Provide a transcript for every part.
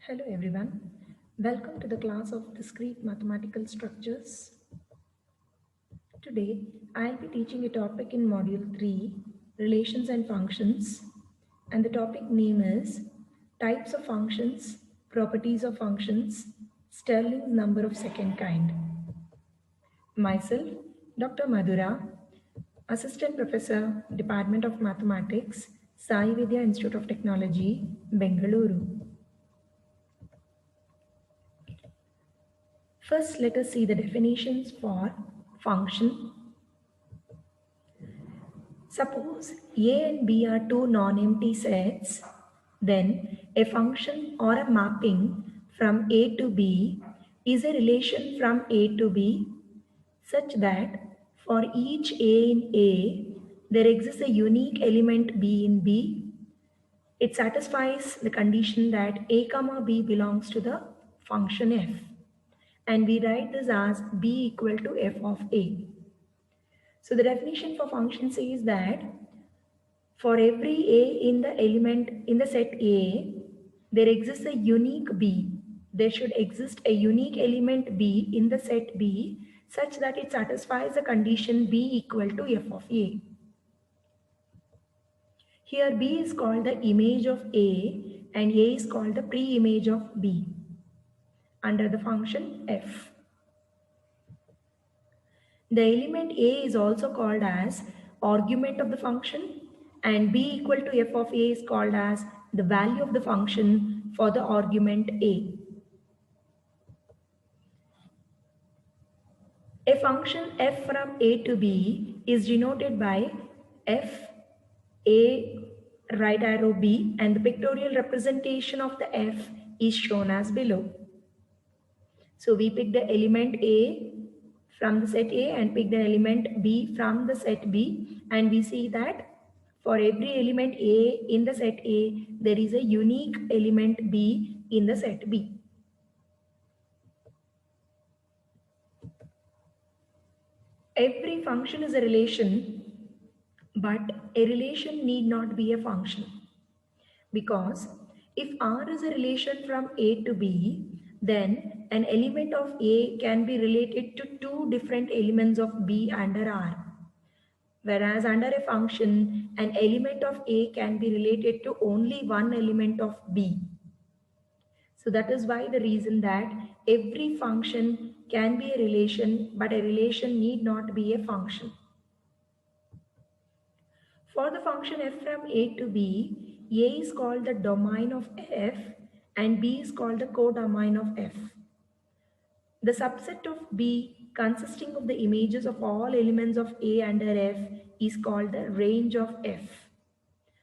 Hello everyone. Welcome to the class of discrete mathematical structures. Today I'll be teaching a topic in module 3, relations and functions, and the topic name is types of functions, properties of functions, Stirling's number of second kind. Myself, Dr. Madhura, Assistant Professor, Department of Mathematics, Sai Vidya Institute of Technology, Bengaluru. First, let us see the definitions for function. Suppose A and B are two non-empty sets, then a function or a mapping from A to B is a relation from A to B such that for each A in A, there exists a unique element B in B. It satisfies the condition that A comma B belongs to the function f. And we write this as b equal to f of a. So the definition for function says that for every a in the element in the set A, there exists a unique b. There should exist a unique element b in the set B such that it satisfies the condition b equal to f of a. Here b is called the image of a and a is called the pre-image of b under the function f. The element a is also called as argument of the function and b equal to f of a is called as the value of the function for the argument a. A function f from a to b is denoted by f a right arrow b and the pictorial representation of the f is shown as below. So we pick the element a from the set A and pick the element B from the set B, and we see that for every element A in the set A, there is a unique element B in the set B. Every function is a relation, but a relation need not be a function. Because if R is a relation from A to B, then an element of A can be related to two different elements of B under R. Whereas under a function, an element of A can be related to only one element of B. So that is why the reason that every function can be a relation, but a relation need not be a function. For the function f from A to B, A is called the domain of f and B is called the codomain of f. The subset of B consisting of the images of all elements of A under f is called the range of f.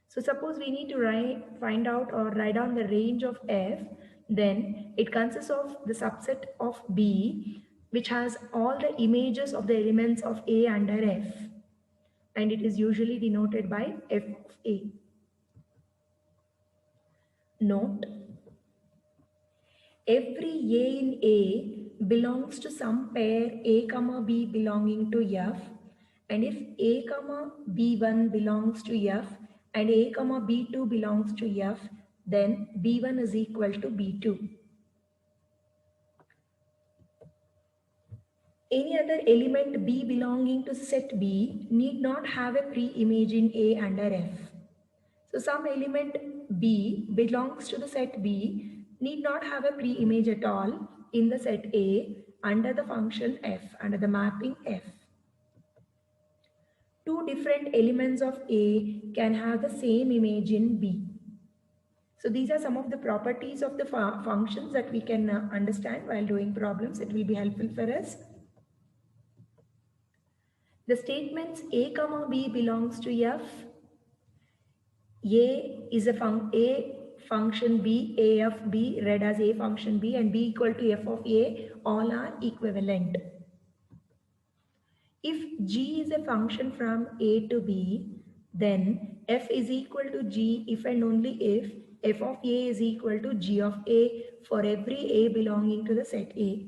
So suppose we need to find out or write down the range of f, then it consists of the subset of B which has all the images of the elements of A under f, and it is usually denoted by f of A. Note, every A in A belongs to some pair A comma B belonging to F, and if A comma B1 belongs to F and A comma B2 belongs to F, then B1 is equal to B2. Any other element B belonging to set B need not have a pre-image in A under F. So some element B belongs to the set B need not have a pre-image at all in the set A under the function f, under the mapping f. Two different elements of A can have the same image in B. So these are some of the properties of the functions that we can understand while doing problems. It will be helpful for us. The statements A comma B belongs to f. A is a function B, A of B read as A function B, and B equal to f of A, all are equivalent. If G is a function from A to B, then f is equal to G if and only if f of A is equal to G of A for every A belonging to the set A.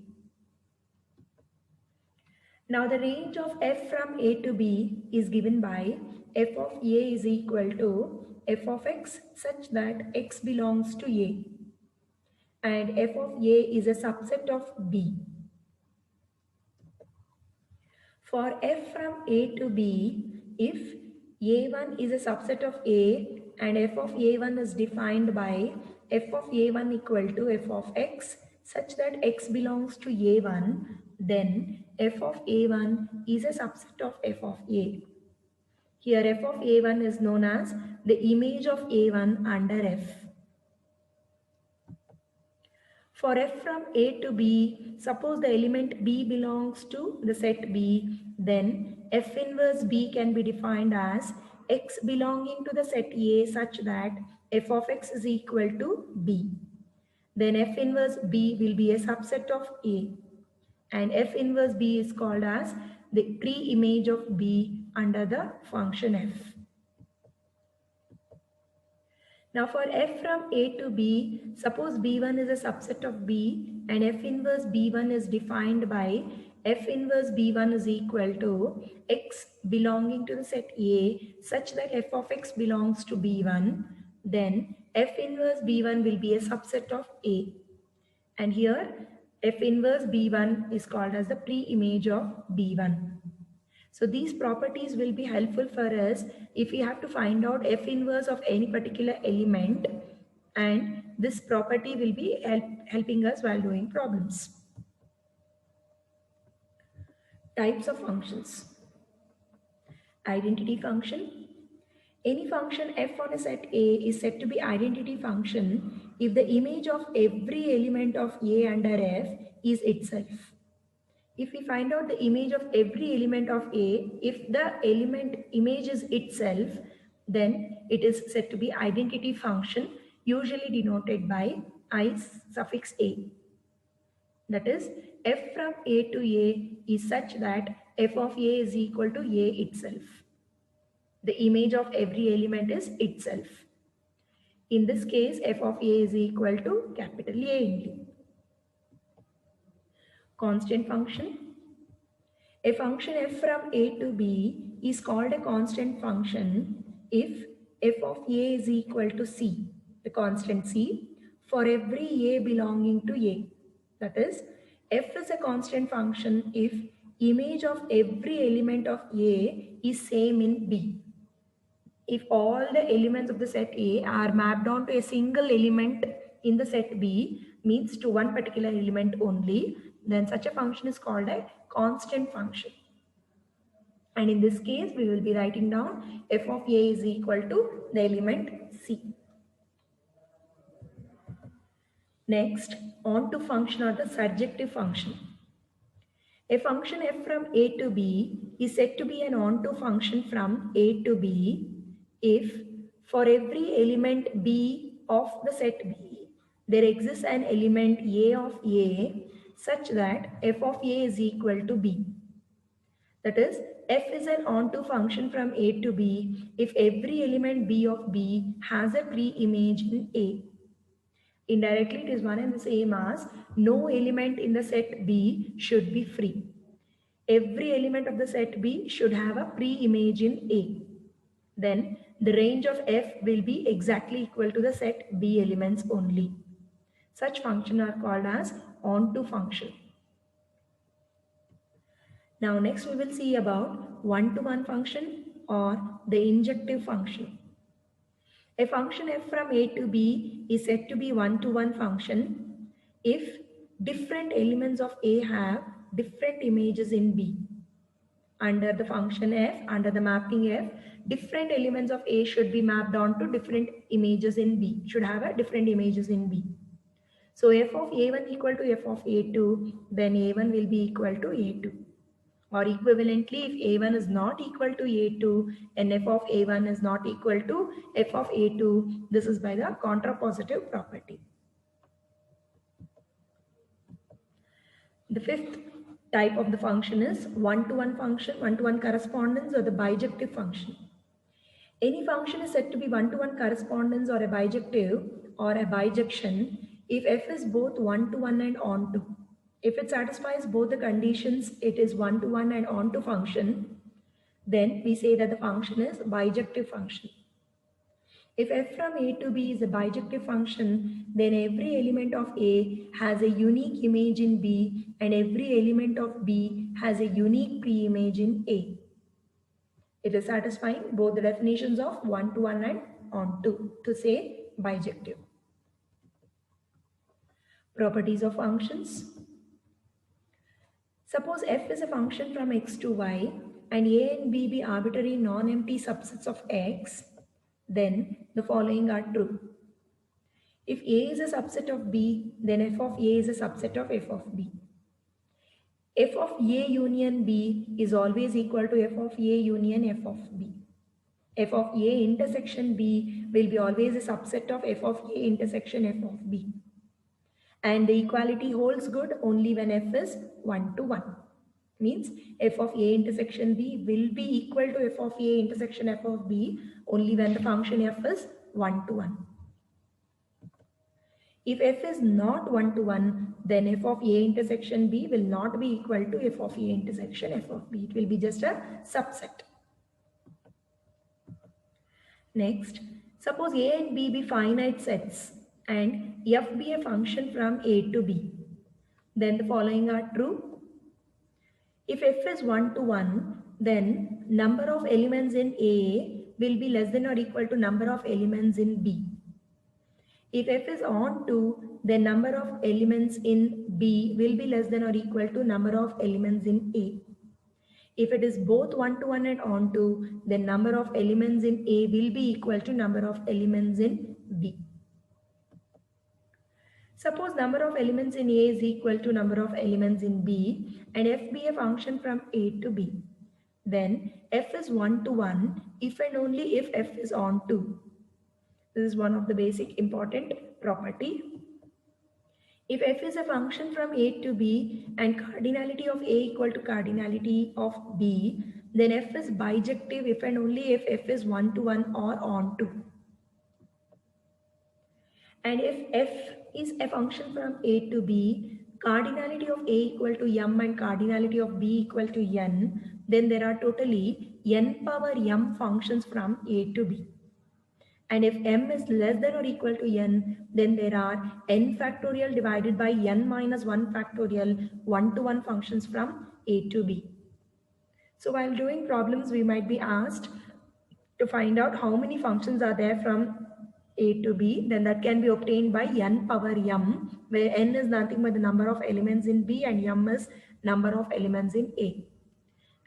Now the range of f from A to B is given by f of A is equal to f of x such that x belongs to A. and f of a is a subset of b. For f from a to b, if a1 is a subset of a and f of a1 is defined by f of a1 equal to f of x such that x belongs to a1, then f of a1 is a subset of f of a. Here f of a1 is known as the image of a1 under f. For f from A to B, suppose the element B belongs to the set B, then f inverse B can be defined as x belonging to the set A such that f of x is equal to B. Then f inverse B will be a subset of A, and f inverse B is called as the pre-image of B under the function f. Now for f from A to B, suppose B1 is a subset of B and f inverse B1 is defined by f inverse B1 is equal to x belonging to the set A such that f of x belongs to B1, then f inverse B1 will be a subset of A. And here f inverse B1 is called as the pre-image of B1. So these properties will be helpful for us if we have to find out f inverse of any particular element, and this property will be helping us while doing problems. Types of functions. Identity function. Any function f on a set A is said to be identity function if the image of every element of A under f is itself. If we find out the image of every element of A, if the element image is itself, then it is said to be identity function, usually denoted by I suffix A. That is, f from A to A is such that f of A is equal to A itself. The image of every element is itself. In this case, f of A is equal to capital A only. Constant function. A function f from A to B is called a constant function if f of A is equal to C, the constant C, for every A belonging to A. That is, f is a constant function if image of every element of A is same in B. If all the elements of the set A are mapped onto a single element in the set B, means to one particular element only, then such a function is called a constant function. And in this case, we will be writing down f of A is equal to the element C. Next, onto function or the surjective function. A function f from A to B is said to be an onto function from A to B if for every element B of the set B, there exists an element A of A such that f of A is equal to B. That is, f is an onto function from A to B if every element B of B has a pre-image in A. Indirectly, it is one and the same as no element in the set B should be free. Every element of the set B should have a pre-image in A. Then the range of f will be exactly equal to the set B elements only. Such functions are called as onto function. Now next we will see about one-to-one function or the injective function. A function f from A to B is said to be one-to-one function if different elements of A have different images in B. Under the function f, under the mapping f, different elements of A should be mapped onto different images in B, should have a different images in B. So f of A1 equal to f of A2, then A1 will be equal to A2. Or equivalently, if A1 is not equal to A2 and f of A1 is not equal to f of A2, this is by the contrapositive property. The fifth type of the function is one-to-one function, one-to-one correspondence, or the bijective function. Any function is said to be one-to-one correspondence or a bijective or a bijection if f is both one-to-one and onto. If it satisfies both the conditions, it is one-to-one and onto function, then we say that the function is bijective function. If f from a to b is a bijective function, then every element of a has a unique image in b and every element of b has a unique pre-image in a. It is satisfying both the definitions of one-to-one and onto to say bijective. Properties of functions. Suppose f is a function from x to y and a and b be arbitrary non-empty subsets of x, then the following are true. If a is a subset of b, then f of a is a subset of f of b. F of a union b is always equal to f of a union f of b. F of a intersection b will be always a subset of f of a intersection f of b. And the equality holds good only when f is 1 to 1. Means f of a intersection b will be equal to f of a intersection f of b only when the function f is 1 to 1. If f is not 1 to 1, then f of a intersection b will not be equal to f of a intersection f of b. It will be just a subset. Next, suppose a and b be finite sets and f be a function from a to b. Then the following are true. If f is 1 to 1, then number of elements in a will be less than or equal to number of elements in b. If f is onto, then number of elements in b will be less than or equal to number of elements in a. If it is both 1 to 1 and onto, then number of elements in a will be equal to number of elements in b. Suppose number of elements in a is equal to number of elements in b and f be a function from a to b. Then f is 1 to 1 if and only if f is onto. This is one of the basic important property. If f is a function from a to b and cardinality of a equal to cardinality of b, then f is bijective if and only if f is 1 to 1 or onto. And if f is a function from a to b, cardinality of a equal to m and cardinality of b equal to n, then there are totally n power m functions from a to b. And if m is less than or equal to n, then there are n factorial divided by n minus 1 factorial 1-to-1 functions from a to b. So while doing problems, we might be asked to find out how many functions are there from a to b. Then that can be obtained by n power m, where n is nothing but the number of elements in b and m is number of elements in a.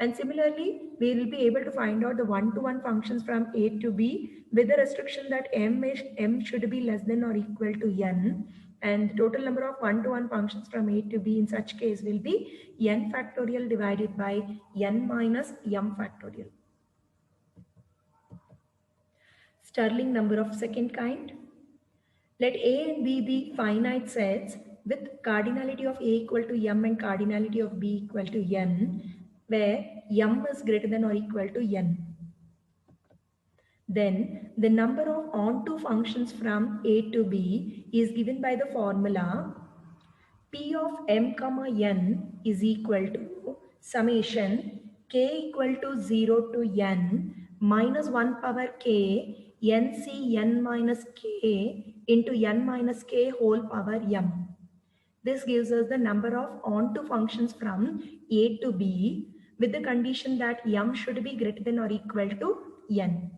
And similarly, we will be able to find out the 1-to-1 functions from a to b with the restriction that m should be less than or equal to n. And the total number of 1-to-1 functions from a to b in such case will be n factorial divided by n minus m factorial. Stirling number of second kind. Let a and b be finite sets with cardinality of a equal to m and cardinality of b equal to n, where m is greater than or equal to n. Then the number of onto functions from a to b is given by the formula p of m comma n is equal to summation k equal to 0 to n minus 1 power k nc n minus k into n minus k whole power m. This gives us the number of onto functions from a to b with the condition that m should be greater than or equal to n.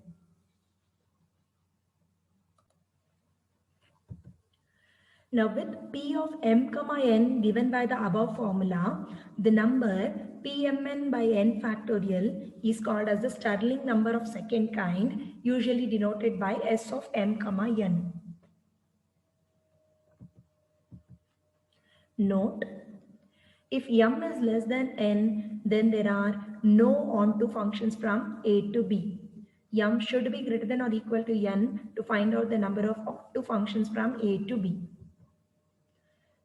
Now with p of m comma n given by the above formula, the number pmn by n factorial is called as the Stirling number of second kind, usually denoted by s of m comma n. Note, if m is less than n, then there are no onto functions from a to b. M should be greater than or equal to n to find out the number of onto functions from a to b.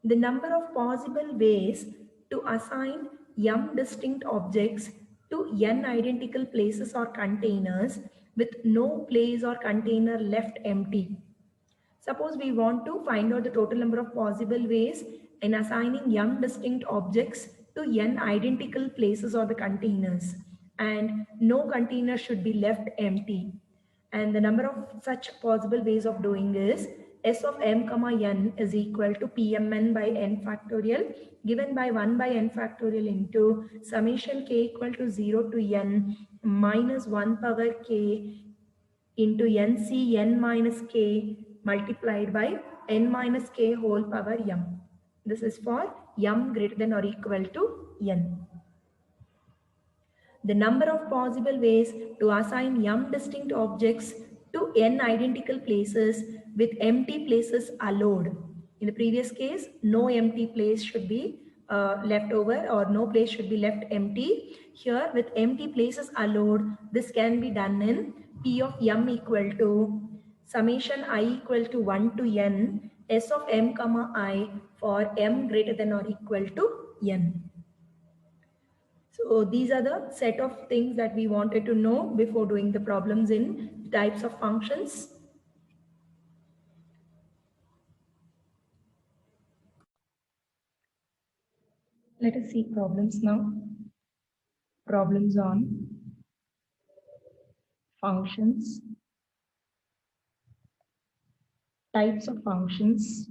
The number of possible ways to assign m distinct objects to n identical places or containers with no place or container left empty. Suppose we want to find out the total number of possible ways in assigning m distinct objects to n identical places or the containers, and no container should be left empty. And the number of such possible ways of doing is S of m comma n is equal to Pmn by n factorial given by 1 by n factorial into summation k equal to 0 to n minus 1 power k into nc n minus k multiplied by n minus k whole power m. This is for m greater than or equal to n. The number of possible ways to assign m distinct objects to n identical places with empty places allowed. In the previous case, no empty place should be left over or no place should be left empty. Here with empty places allowed, this can be done in P of m equal to summation I equal to 1 to n S of m comma I for m greater than or equal to n. So these are the set of things that we wanted to know before doing the problems in types of functions. Let us see problems now. Problems on functions, types of functions,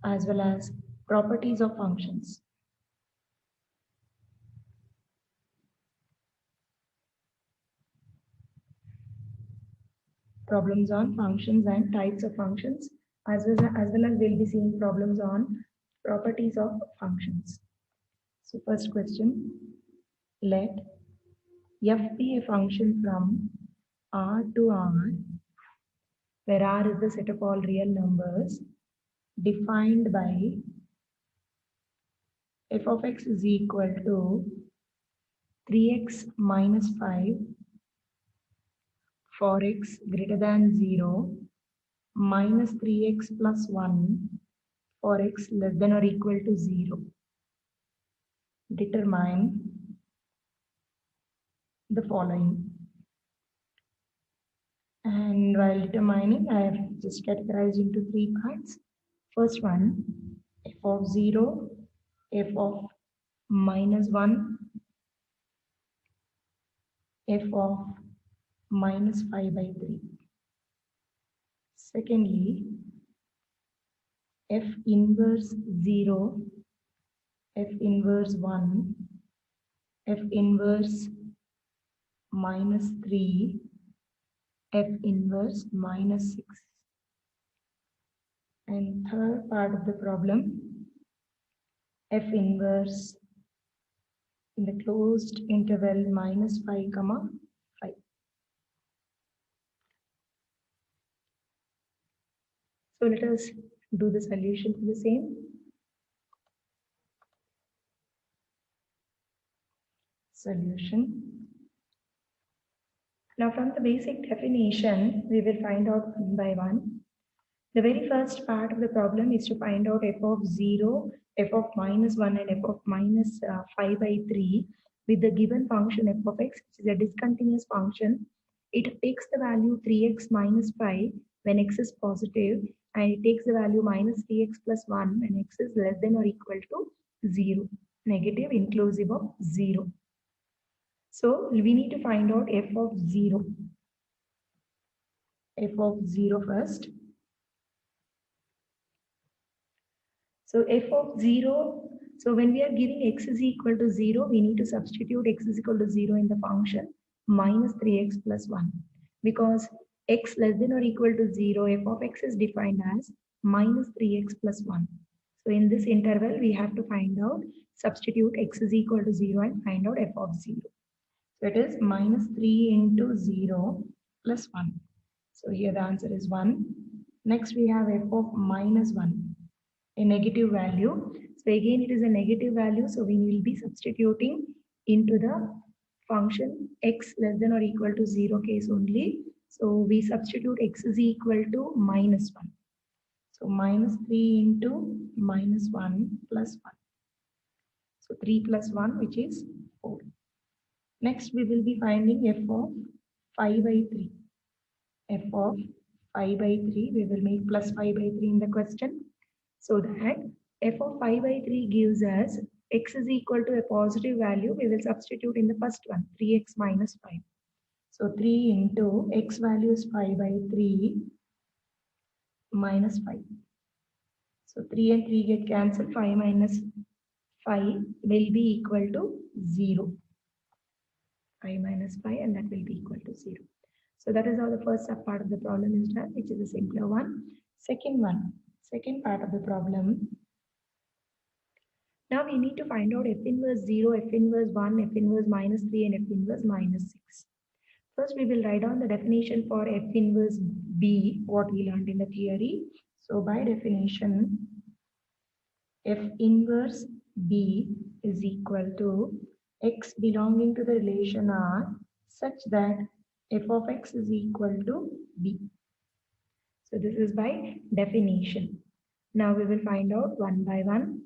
as well as properties of functions. Problems on functions and types of functions, as well as we'll be seeing problems on properties of functions. So first question, let f be a function from R to R, where R is the set of all real numbers, defined by f of x is equal to 3x minus 5 for x greater than 0, minus 3x plus 1 for x less than or equal to 0. Determine the following. And while determining, I have just categorized into 3 parts. First one, f of 0, f of minus 1, f of minus 5 by 3. Secondly, f inverse 0, f inverse 1, f inverse minus 3, f inverse minus 6. And third part of the problem, f inverse in the closed interval minus 5 comma 5. So let us do the solution for the same. Solution. Now from the basic definition, we will find out one by one. The very first part of the problem is to find out f of 0, f of minus 1 and f of minus 5 by 3 with the given function f of x, which is a discontinuous function. It takes the value 3x minus 5 when x is positive, and it takes the value minus 3x plus 1 when x is less than or equal to 0, negative inclusive of 0. So we need to find out f of 0. F of 0 first. So f of 0, so when we are giving x is equal to 0, we need to substitute x is equal to 0 in the function minus 3x plus 1. Because x less than or equal to 0, f of x is defined as minus 3x plus 1. So in this interval, we have to find out, substitute x is equal to 0 and find out f of 0. So it is minus 3 into 0 plus 1. So here the answer is 1. Next we have f of minus 1, a negative value. So again it is a negative value, so we will be substituting into the function x less than or equal to 0 case only. So we substitute x is equal to minus 1. So minus 3 into minus 1 plus 1. So 3 plus 1, which is 4. Next we will be finding f of 5 by 3. F of 5 by 3, we will make plus 5 by 3 in the question. So that f of 5 by 3 gives us x is equal to a positive value. We will substitute in the first one, 3x minus 5. So 3 into x value is 5 by 3 minus 5. So 3 and 3 get cancelled. 5 minus 5 will be equal to 0. 5 minus 5 and that will be equal to 0. So that is how the first part of the problem is done, which is a simpler one. Second part of the problem. Now we need to find out f inverse 0, f inverse 1, f inverse minus 3 and f inverse minus 6. First we will write down the definition for f inverse b, what we learned in the theory. So by definition, f inverse b is equal to x belonging to the relation R such that f of x is equal to b. So this is by definition. Now we will find out one by one.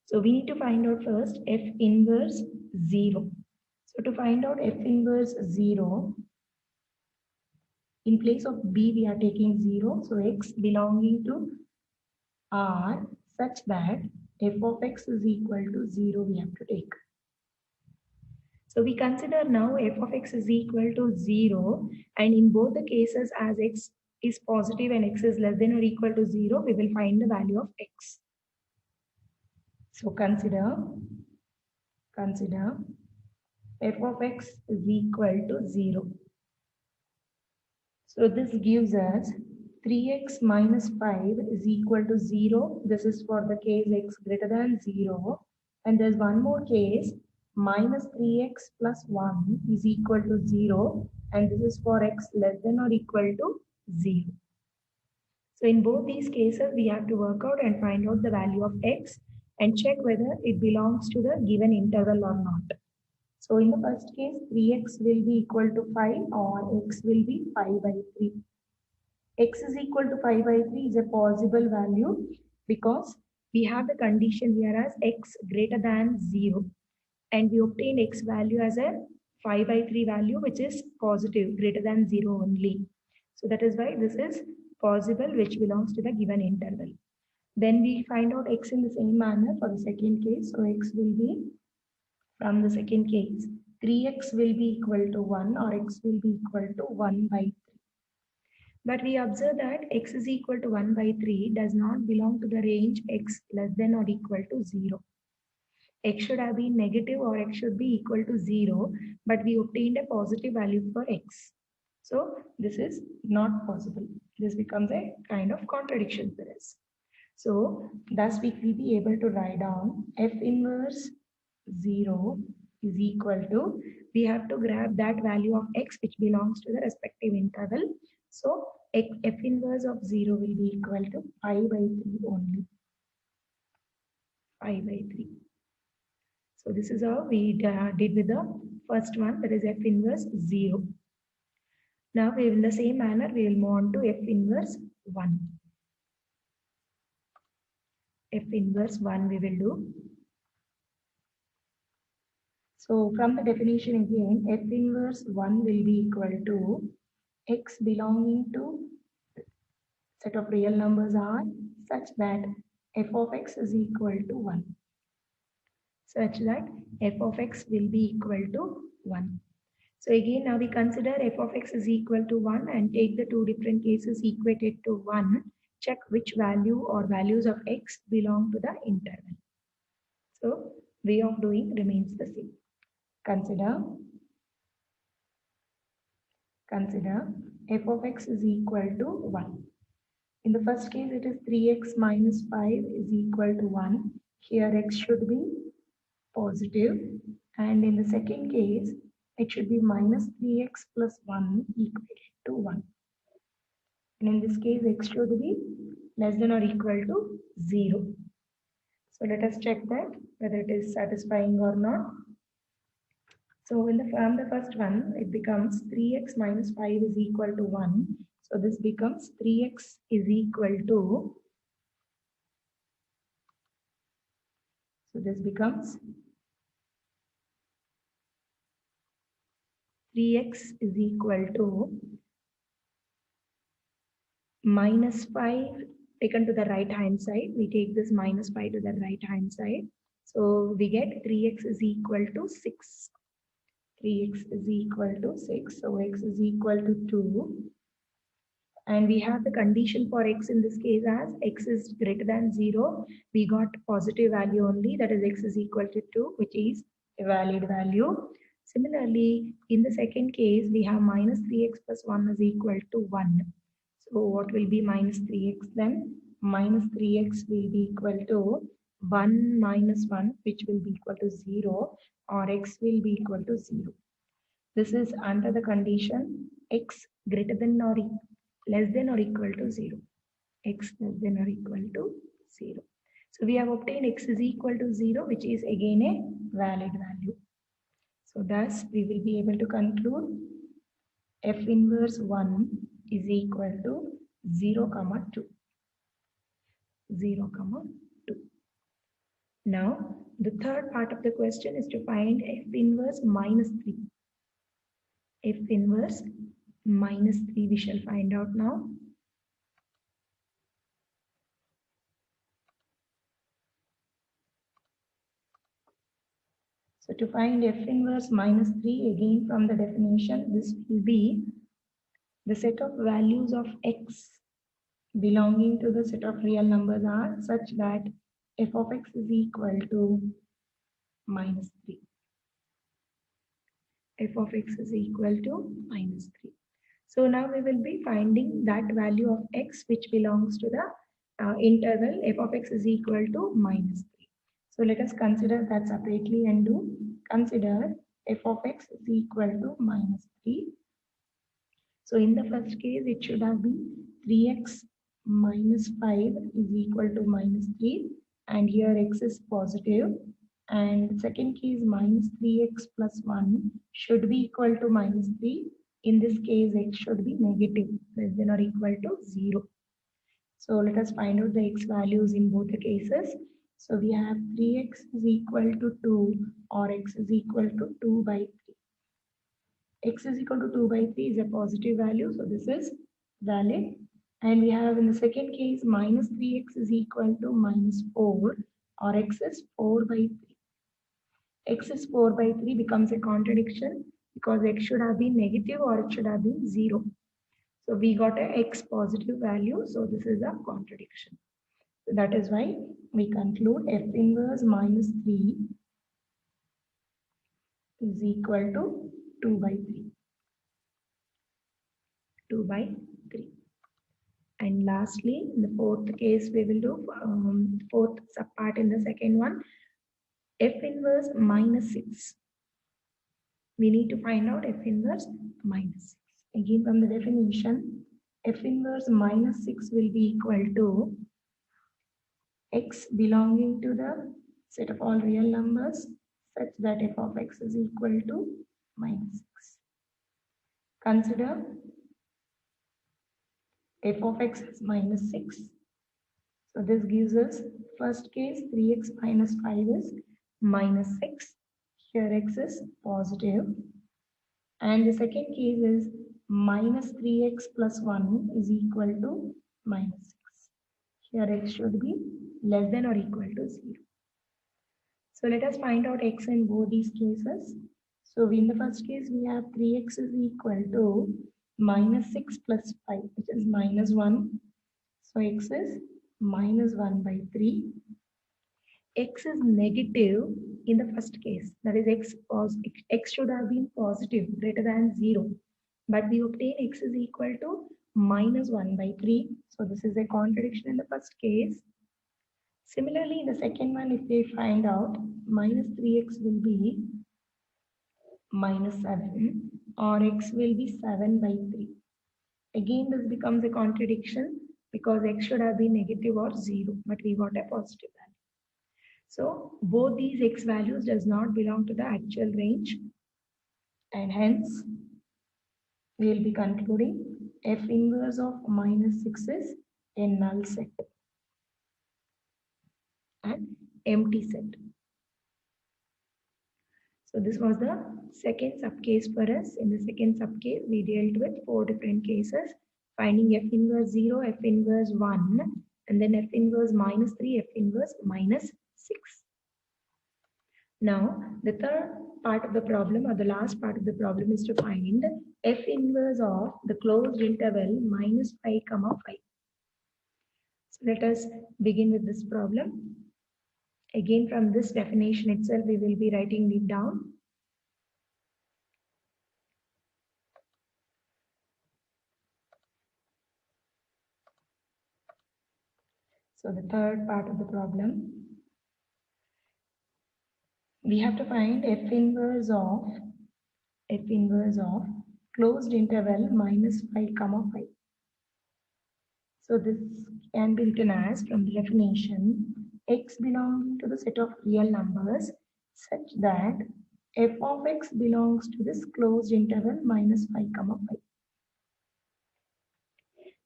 So we need to find out first f inverse 0. So to find out f inverse 0, in place of b we are taking 0. So x belonging to R such that f of x is equal to 0 we have to take. So we consider now f of x is equal to 0, and in both the cases as x is positive and x is less than or equal to 0, we will find the value of x. So consider f of x is equal to 0. So this gives us 3x minus 5 is equal to 0. This is for the case x greater than 0. And there's one more case, minus 3x plus 1 is equal to 0. And this is for x less than or equal to 0. So in both these cases, we have to work out and find out the value of x and check whether it belongs to the given interval or not. So in the first case, 3x will be equal to 5 or x will be 5 by 3. X is equal to 5 by 3 is a possible value because we have the condition here as x greater than 0. And we obtained x value as a 5 by 3 value which is positive, greater than 0 only. So that is why this is possible which belongs to the given interval. Then we find out x in the same manner for the second case. So x will be, from the second case, 3x will be equal to 1 or x will be equal to 1 by 3. But we observe that x is equal to 1 by 3 does not belong to the range x less than or equal to 0. X should have been negative or x should be equal to 0, but we obtained a positive value for x. So this is not possible. This becomes a kind of contradiction for us. So thus we will be able to write down f inverse 0 is equal to, we have to grab that value of x which belongs to the respective interval. So f inverse of 0 will be equal to 5 by 3 only. 5 by 3. So this is how we did with the first one, that is f inverse 0. Now we will, in the same manner, we will move on to f inverse 1. F inverse 1 we will do. So from the definition again, f inverse 1 will be equal to x belonging to set of real numbers R such that f of x is equal to 1. Such that f of x will be equal to 1. So again now we consider f of x is equal to 1 and take the two different cases equated to 1. Check which value or values of x belong to the interval. So way of doing remains the same. Consider f of x is equal to 1. In the first case, it is 3x minus 5 is equal to 1. Here x should be positive. And in the second case, it should be minus 3x plus 1 equal to 1. And in this case, x should be less than or equal to 0. So let us check that whether it is satisfying or not. So from the first one, it becomes 3x minus 5 is equal to 1. So this becomes 3x is equal to, so this becomes 3x is equal to minus 5 taken to the right hand side. We take this minus 5 to the right hand side. So we get 3x is equal to 6. 3x is equal to 6. So x is equal to 2. And we have the condition for x in this case as x is greater than 0. We got positive value only, that is x is equal to 2, which is a valid value. Similarly, in the second case, we have minus 3x plus 1 is equal to 1. So what will be minus 3x then? Minus 3x will be equal to 1 minus 1, which will be equal to 0, or x will be equal to 0. This is under the condition x greater than or less than or equal to 0. X less than or equal to 0. So we have obtained x is equal to 0, which is again a valid value. So thus we will be able to conclude f inverse 1 is equal to 0, 2. 0, 2. Now the third part of the question is to find f inverse minus 3. F inverse minus 3 we shall find out now. So to find f inverse minus 3, again from the definition, this will be the set of values of x belonging to the set of real numbers are such that f of x is equal to minus 3. F of x is equal to minus 3. So now we will be finding that value of x which belongs to the interval f of x is equal to minus 3. So let us consider that separately and do consider f of x is equal to minus 3. So in the first case, it should have been 3x minus 5 is equal to minus 3, and here x is positive. And second case, minus 3x plus 1 should be equal to minus 3. In this case, x should be negative, less than or equal to 0. So let us find out the x values in both the cases. So we have 3x is equal to 2, or x is equal to 2 by 3. X is equal to 2 by 3 is a positive value, so this is valid. And we have in the second case minus 3x is equal to minus 4, or x is 4 by 3. X is 4 by 3 becomes a contradiction because x should have been negative or it should have been 0. So we got a x positive value, so this is a contradiction. So that is why we conclude f inverse minus 3 is equal to 2 by 3. 2 by 3. And lastly, in the fourth case, we will do fourth subpart in the second one. F inverse minus 6. We need to find out f inverse minus 6. Again, from the definition, f inverse minus 6 will be equal to x belonging to the set of all real numbers such that f of x is equal to minus 6. Consider f of x is minus 6. So this gives us first case 3x minus 5 is minus 6. Here x is positive. And the second case is minus 3x plus 1 is equal to minus 6. Here x should be less than or equal to 0. So let us find out x in both these cases. So in the first case we have 3x is equal to minus 6 plus 5, which is minus 1. So x is minus 1 by 3. X is negative in the first case, that is x should have been positive, greater than 0. But we obtain x is equal to minus 1 by 3. So this is a contradiction in the first case. Similarly, in the second one, if we find out minus 3x will be minus 7, or x will be 7 by 3. Again, this becomes a contradiction because x should have been negative or 0, but we got a positive value. So both these x values does not belong to the actual range, and hence we will be concluding f inverse of minus 6 is a null set and empty set. So this was the second subcase for us. In the second subcase, we dealt with 4 different cases, finding f inverse 0, f inverse 1, and then f inverse minus 3, f inverse minus 6. Now, the third part of the problem, or the last part of the problem, is to find f inverse of the closed interval minus pi comma phi. So let us begin with this problem. Again, from this definition itself, we will be writing it down. So the third part of the problem, we have to find f inverse of closed interval minus pi comma phi. So this can be written as, from the definition, x belonging to the set of real numbers such that f of x belongs to this closed interval minus pi comma phi.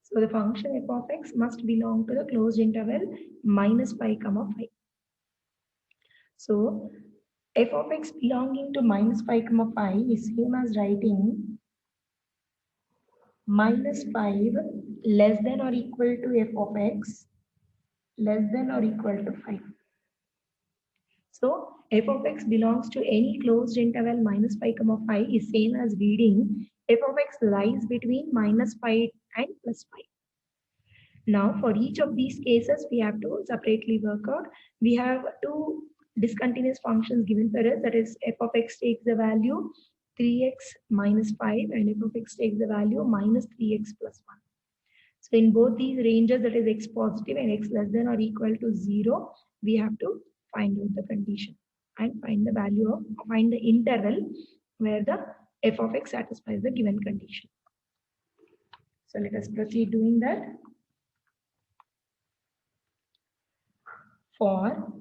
So the function f of x must belong to the closed interval minus pi comma phi. So f of x belonging to minus pi comma phi is same as writing minus 5 less than or equal to f of x less than or equal to 5. So f of x belongs to any closed interval minus pi comma phi is same as reading f of x lies between minus pi and plus pi. Now for each of these cases we have to separately work out. We have two discontinuous functions given for us, that is f of x takes the value 3x minus 5 and f of x takes the value minus 3x plus 1. So in both these ranges, that is x positive and x less than or equal to 0, we have to find out the condition and find the value of, find the interval where the f of x satisfies the given condition. So let us proceed doing that. For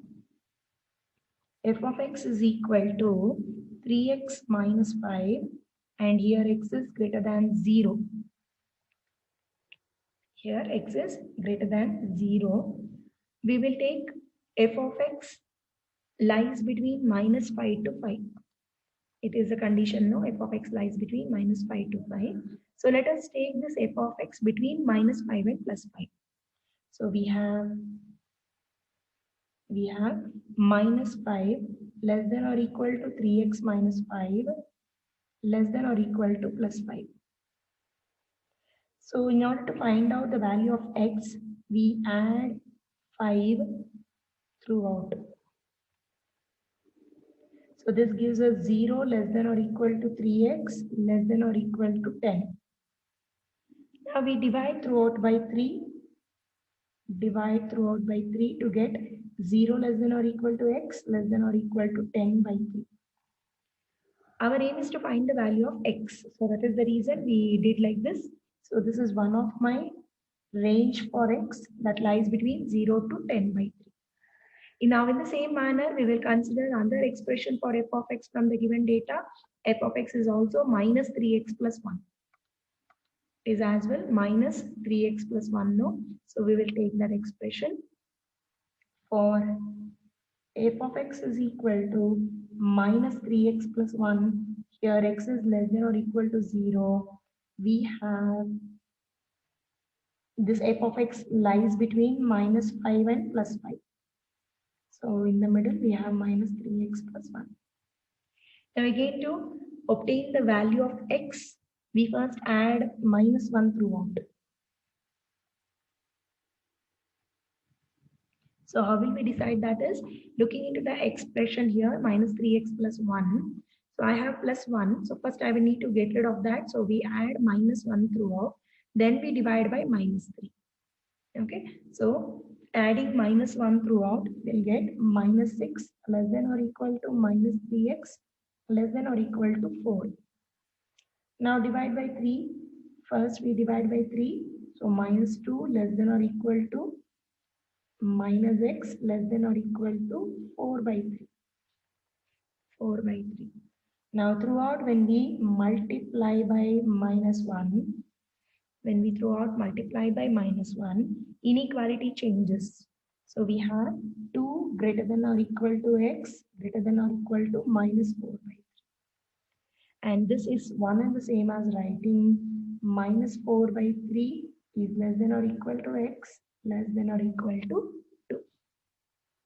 f of x is equal to 3x minus 5 and here x is greater than 0. Here x is greater than 0. We will take f of x lies between minus 5 to 5. It is a condition, no? F of x lies between minus 5 to 5. So let us take this f of x between minus 5 and plus 5. So we have minus 5 less than or equal to 3x minus 5 less than or equal to plus 5. So in order to find out the value of x, we add 5 throughout. So this gives us 0 less than or equal to 3x less than or equal to 10. Now we divide throughout by 3. Divide throughout by 3 to get 0 less than or equal to x less than or equal to 10 by 3. Our aim is to find the value of x. So that is the reason we did like this. So this is one of my range for x that lies between 0 to 10 by 3. Now in the same manner, we will consider another expression for f of x from the given data. F of x is also minus 3x plus 1. Is as well minus 3x plus 1, no? So we will take that expression. For f of x is equal to minus 3x plus 1. Here x is less than or equal to 0. We have this f of x lies between minus 5 and plus 5. So in the middle we have minus 3x plus 1. Now again, to obtain the value of x, we first add minus 1 throughout. So how will we decide that is looking into the expression here minus 3x plus 1. So I have plus 1. So first I will need to get rid of that. So we add minus 1 throughout. Then we divide by minus 3. Okay. So adding minus 1 throughout, we'll get minus 6 less than or equal to minus 3x less than or equal to 4. Now divide by 3. First we divide by 3. So minus 2 less than or equal to minus x less than or equal to 4 by 3. 4 by 3. Now throughout when we multiply by minus 1, when we throughout multiply by minus 1, inequality changes. So we have 2 greater than or equal to x greater than or equal to minus 4 by 3. And this is one and the same as writing minus 4 by 3 is less than or equal to x less than or equal to 2.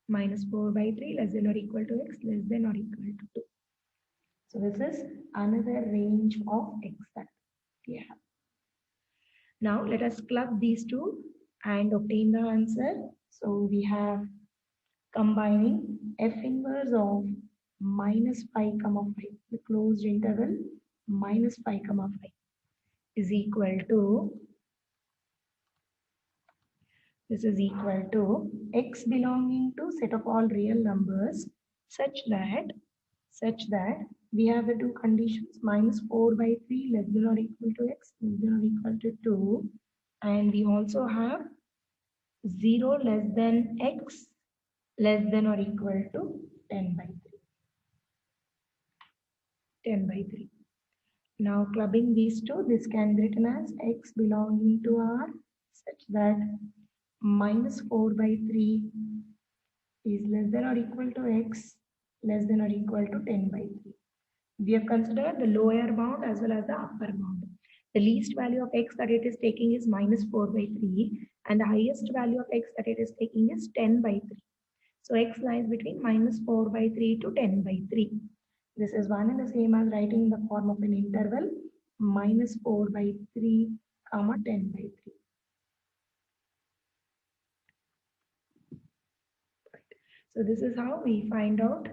minus 4 by 3 less than or equal to x less than or equal to 2. So this is another range of x that we have. Now let us club these two and obtain the answer. So we have combining f inverse of minus 5 comma 5, the closed interval minus 5 comma 5 is equal to, this is equal to x belonging to set of all real numbers such that we have the two conditions minus 4 by 3 less than or equal to x less than or equal to 2, and we also have 0 less than x less than or equal to 10 by 3. 10 by 3. Now clubbing these two, this can be written as x belonging to R such that minus 4 by 3 is less than or equal to x less than or equal to 10 by 3. We have considered the lower bound as well as the upper bound. The least value of x that it is taking is minus 4 by 3 and the highest value of x that it is taking is 10 by 3. So x lies between minus 4 by 3 to 10 by 3. This is one and the same as writing in the form of an interval minus 4 by 3 comma 10 by 3. So this is how we find out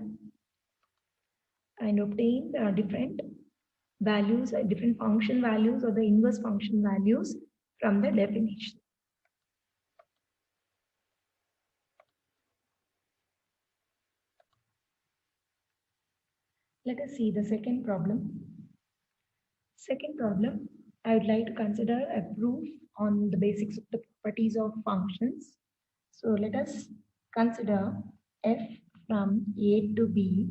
and obtain the different values, different function values or the inverse function values from the definition. Let us see the second problem. Second problem, I would like to consider a proof on the basics of the properties of functions. So let us consider f from a to b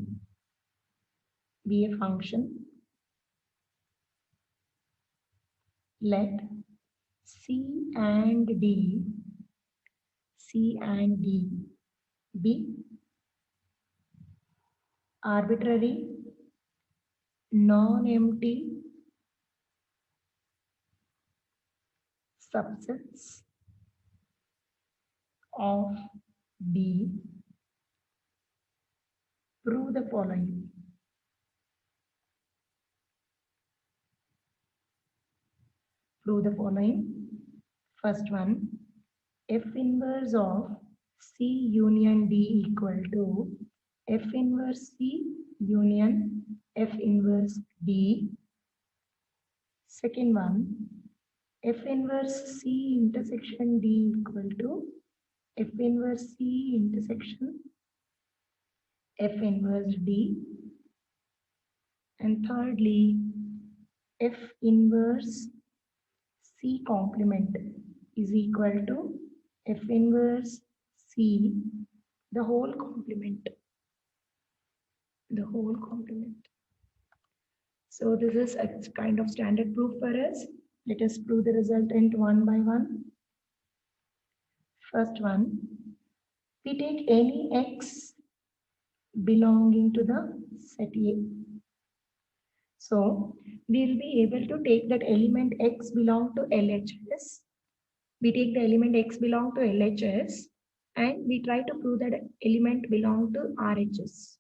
be a function. Let c and d be arbitrary, non-empty subsets of B. Prove the following. Prove the following. First one, F inverse of C union D equal to F inverse C union F inverse D. Second one, F inverse C intersection D equal to F inverse C intersection F inverse D. And thirdly, F inverse C complement is equal to F inverse C, the whole complement. The whole complement. So this is a kind of standard proof for us. Let us prove the resultant one by one. First one, we take any x belonging to the set A. So we'll be able to take that element x belong to LHS. We take the element x belong to LHS and we try to prove that element belong to RHS.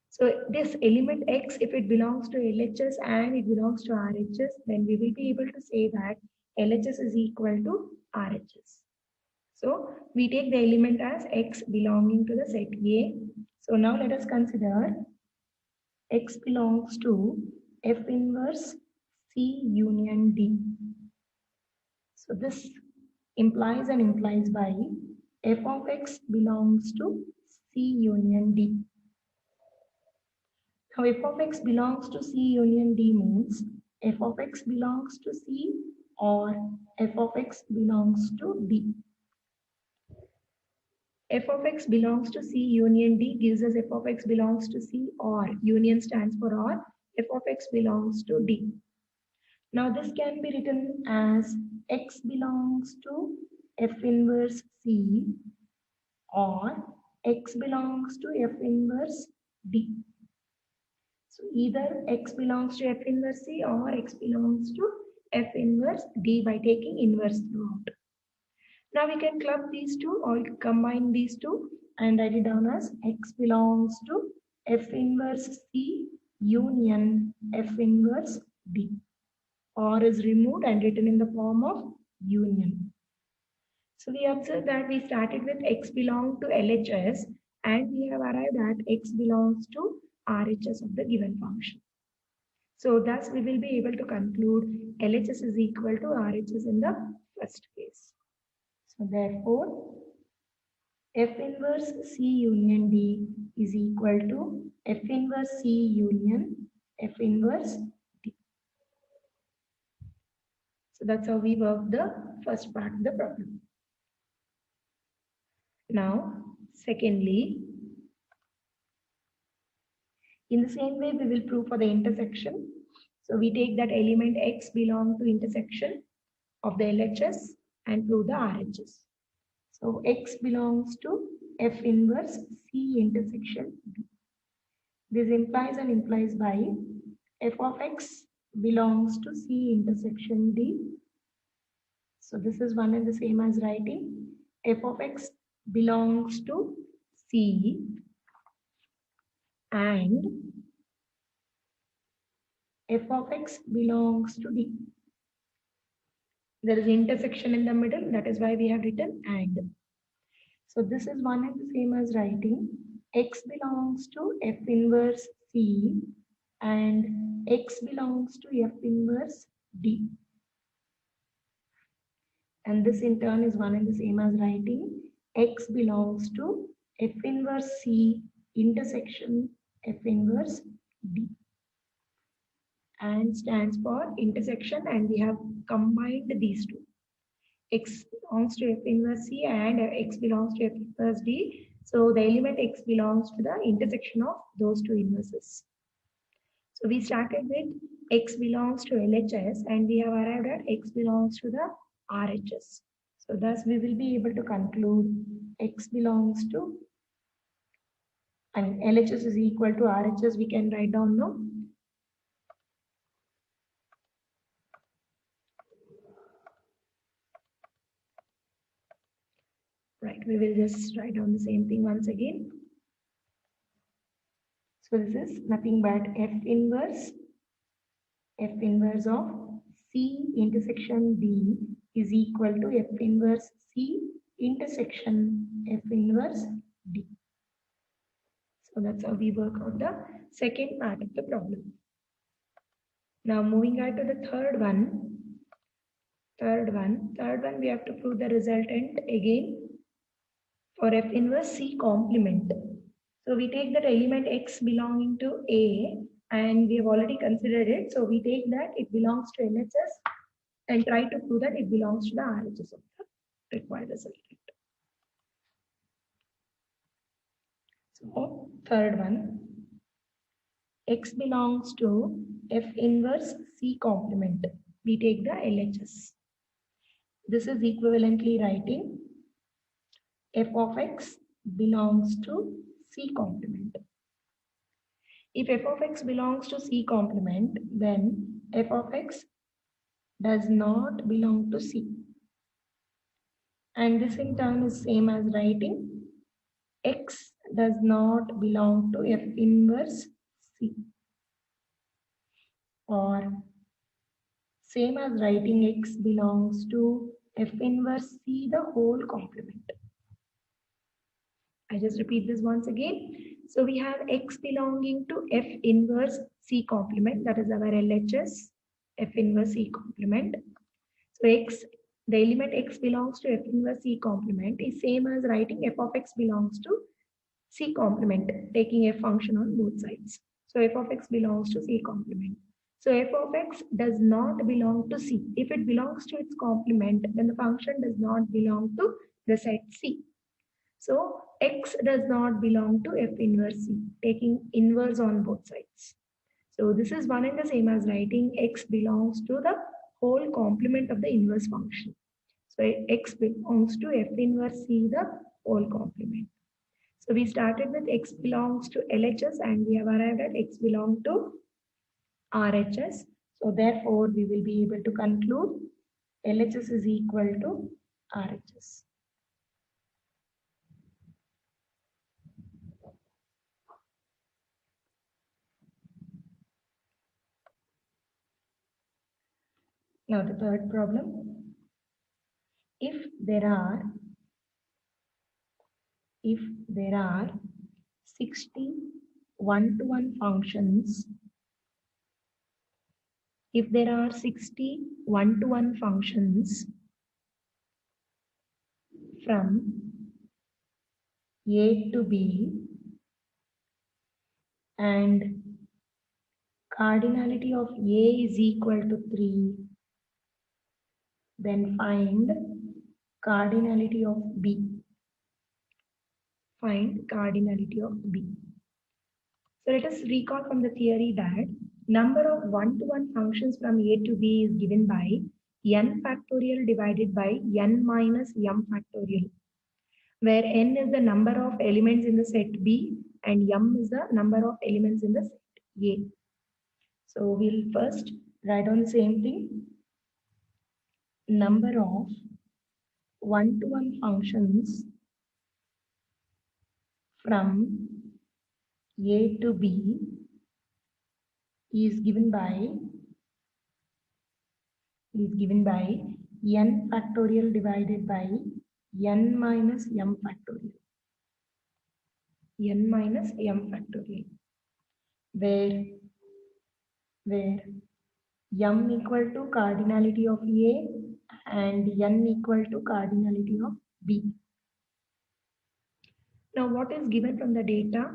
So this element x, if it belongs to LHS and it belongs to RHS, then we will be able to say that LHS is equal to RHS. So we take the element as x belonging to the set A. So now let us consider x belongs to F inverse C union D. So this implies by f of x belongs to C union D. Now f of x belongs to C union D means f of x belongs to C or f of x belongs to D. F of x belongs to C union D gives us f of x belongs to C, or union stands for or, f of x belongs to D. Now this can be written as x belongs to F inverse C or x belongs to F inverse D. So either x belongs to F inverse C or x belongs to F inverse D by taking inverse throughout. Now we can club these two or combine these two and write it down as X belongs to F inverse C union F inverse D. Or is removed and written in the form of union. So we observe that we started with X belong to LHS and we have arrived at X belongs to RHS of the given function. So thus we will be able to conclude LHS is equal to RHS in the first case. So therefore, F inverse C union D is equal to F inverse C union F inverse D. So that's how we work the first part of the problem. Now, secondly, in the same way, we will prove for the intersection. So we take that element X belong to intersection of the LHS and prove the RHS. So X belongs to F inverse C intersection B. This implies and implies by F of X belongs to C intersection D. So this is one and the same as writing F of X belongs to C and F of X belongs to D. There is intersection in the middle, that is why we have written and. So this is one and the same as writing X belongs to F inverse C and X belongs to F inverse D. And this in turn is one and the same as writing X belongs to F inverse C intersection F inverse D. And stands for intersection, and we have combined these two. X belongs to F inverse C and X belongs to F inverse D. So the element X belongs to the intersection of those two inverses. So we started with X belongs to LHS and we have arrived at X belongs to the RHS. So thus we will be able to conclude X belongs to, and LHS is equal to RHS. We can write down now. Right, we will just write down the same thing once again. So this is nothing but F inverse of C intersection D is equal to F inverse C intersection F inverse D. So that's how we work out the second part of the problem. Now moving on to the third one. Third one we have to prove the resultant again for F inverse C complement. So we take that element X belonging to A and we have already considered it. So we take that it belongs to LHS and try to prove that it belongs to the RHS of the required resultant. So third one, X belongs to F inverse C complement. We take the LHS. This is equivalently writing F of X belongs to C complement. If F of X belongs to C complement, then F of X does not belong to C. And this in turn is same as writing X does not belong to F inverse C. Or same as writing X belongs to F inverse C the whole complement. I just repeat this once again. So we have X belonging to F inverse C complement, that is our LHS, F inverse C complement. So X, the element X belongs to F inverse C complement is same as writing F of X belongs to C complement, taking a function on both sides. So F of X belongs to C complement. So F of X does not belong to C. If it belongs to its complement, then the function does not belong to the set C. So X does not belong to F inverse C, taking inverse on both sides. So this is one and the same as writing X belongs to the whole complement of the inverse function. So X belongs to F inverse C the whole complement. So we started with X belongs to LHS and we have arrived at X belong to RHS. So therefore we will be able to conclude LHS is equal to RHS. Now the third problem. If there are 60 one-to-one functions, if there are 60 one-to-one functions from A to B and cardinality of A is equal to 3, then find cardinality of B. Find cardinality of B. So let us recall from the theory that number of one-to-one functions from A to B is given by n factorial divided by n minus m factorial, where n is the number of elements in the set B and m is the number of elements in the set A. So we'll first write on the same thing. Number of one-to-one functions from A to B is given by n factorial divided by n minus m factorial. n minus m factorial, where m equal to cardinality of A and n equal to cardinality of B. Now what is given from the data?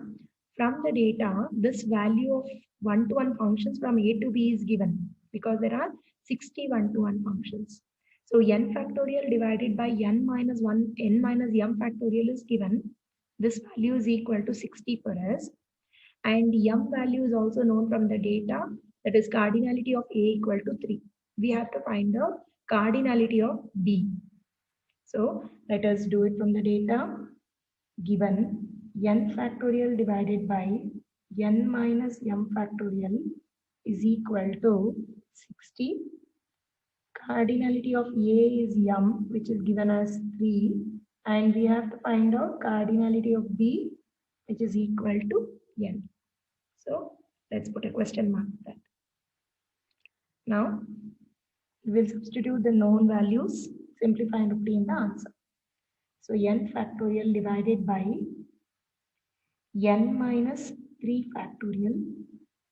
From the data, this value of one-to-one functions from A to B is given because there are 60 one-to-one functions. So n factorial divided by n minus m factorial is given. This value is equal to 60 for us. And m value is also known from the data, that is cardinality of A equal to 3. We have to find the cardinality of B. So let us do it from the data. Given n factorial divided by n minus m factorial is equal to 60. Cardinality of A is m, which is given as 3, and we have to find out cardinality of B, which is equal to n. So let's put a question mark there. Now we will substitute the known values, simplify and obtain the answer. So n factorial divided by n minus 3 factorial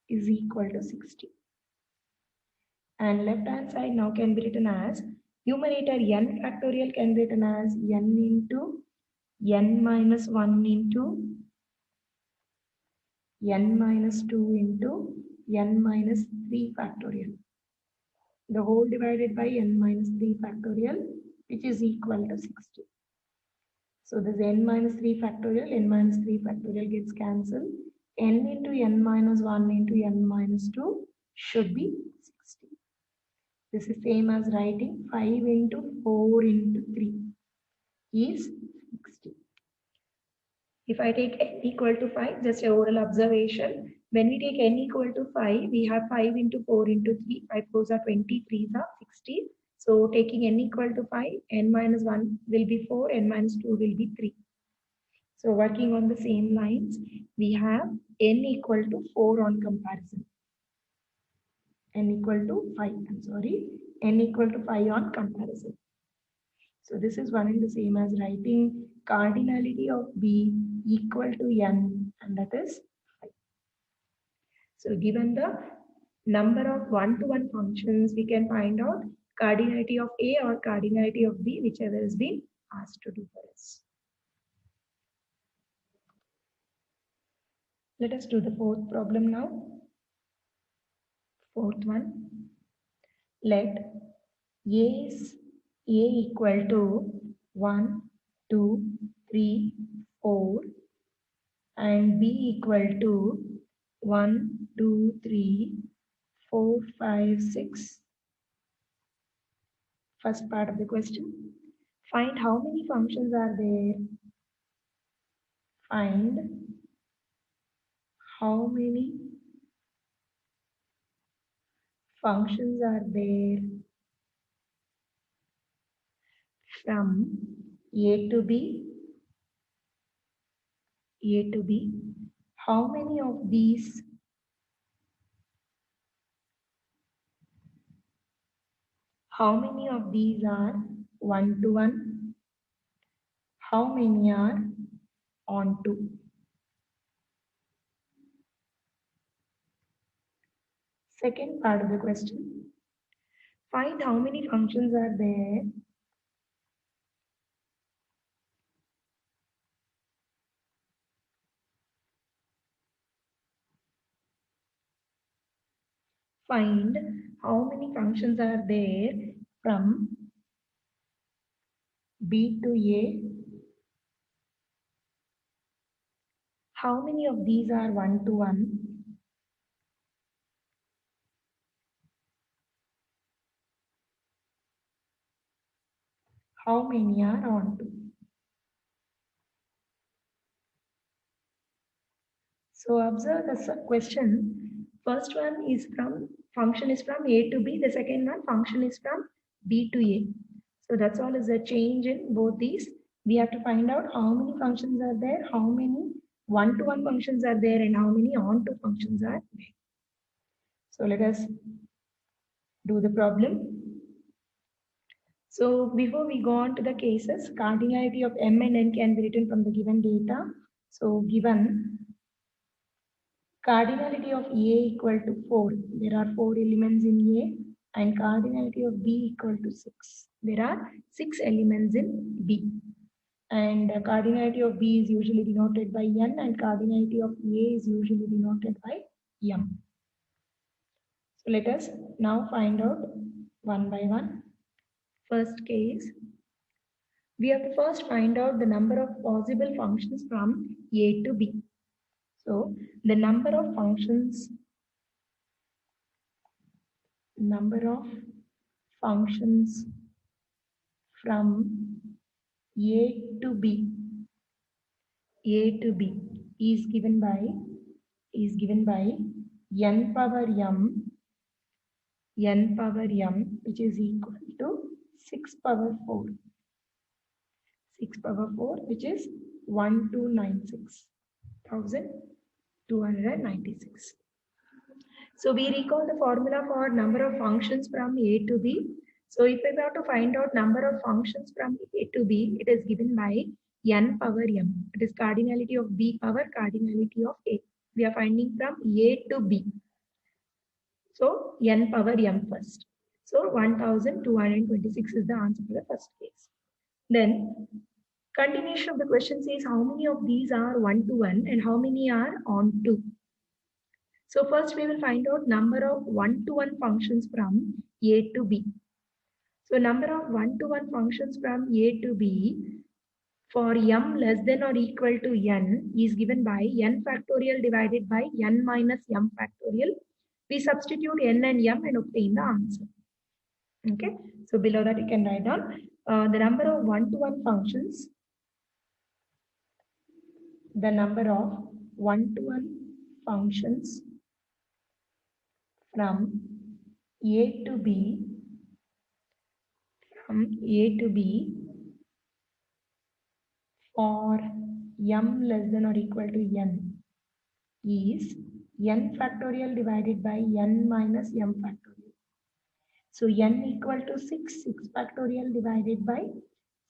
is equal to 60. And left hand side now can be written as numerator n factorial can be written as n into n minus 1 into n minus 2 into n minus 3 factorial. The whole divided by n minus 3 factorial, which is equal to 60. So this n minus 3 factorial gets cancelled. N into n minus 1 into n minus 2 should be 60. This is same as writing 5 into 4 into 3 is 60. If I take n equal to 5, just a oral observation. When we take n equal to 5, we have 5 into 4 into 3. 5 4s are 20, 3s are 60. So taking n equal to 5, n minus 1 will be 4, n minus 2 will be 3. So working on the same lines, we have n equal to 4 on comparison. N equal to 5, n equal to 5 on comparison. So this is one and the same as writing cardinality of B equal to n, and that is 5. So given the number of one-to-one functions, we can find out cardinality of A or cardinality of B, whichever is being asked to do for us. Let us do the fourth problem now. Fourth one. Let A equal to 1, 2, 3, 4 and B equal to 1, 2, 3, 4, 5, 6. First part of the question. Find how many functions are there. Find how many functions are there from A to B. How many of these How many of these are 1 to 1? How many are on to? Second part of the question. Find how many functions are there find how many functions are there from B to A. How many of these are 1 to 1? How many are on to? So observe the question. First one is from function is from A to B. The second one function is from B to A. So that's all is a change in both these. We have to find out how many functions are there, how many one-to-one functions are there, and how many on-to functions are there. So let us do the problem. So before we go on to the cases, cardinality of M and N can be written from the given data. So given cardinality of A equal to 4. There are 4 elements in A, and cardinality of B equal to 6. There are 6 elements in B. And cardinality of B is usually denoted by N, and cardinality of A is usually denoted by M. So let us now find out one by one. First case, we have to first find out the number of possible functions from A to B. So the number of functions from A to B is given by n power m, which is equal to 6 power 4. 6 power 4, which is 1296. So we recall the formula for number of functions from A to B. So if we have to find out number of functions from A to B, it is given by n power m. It is cardinality of B power cardinality of A. We are finding from A to B. So n power m first. So 1226 is the answer for the first case. Then continuation of the question says how many of these are 1 to 1 and how many are on to. So first we will find out number of 1 to 1 functions from A to B. So number of 1 to 1 functions from A to B for m less than or equal to n is given by n factorial divided by n minus m factorial. We substitute n and m and obtain the answer. Okay, so below that you can write down the number of 1 to 1 functions. The number of 1 to 1 functions from A to B for m less than or equal to n is n factorial divided by n minus m factorial. So n equal to 6 factorial divided by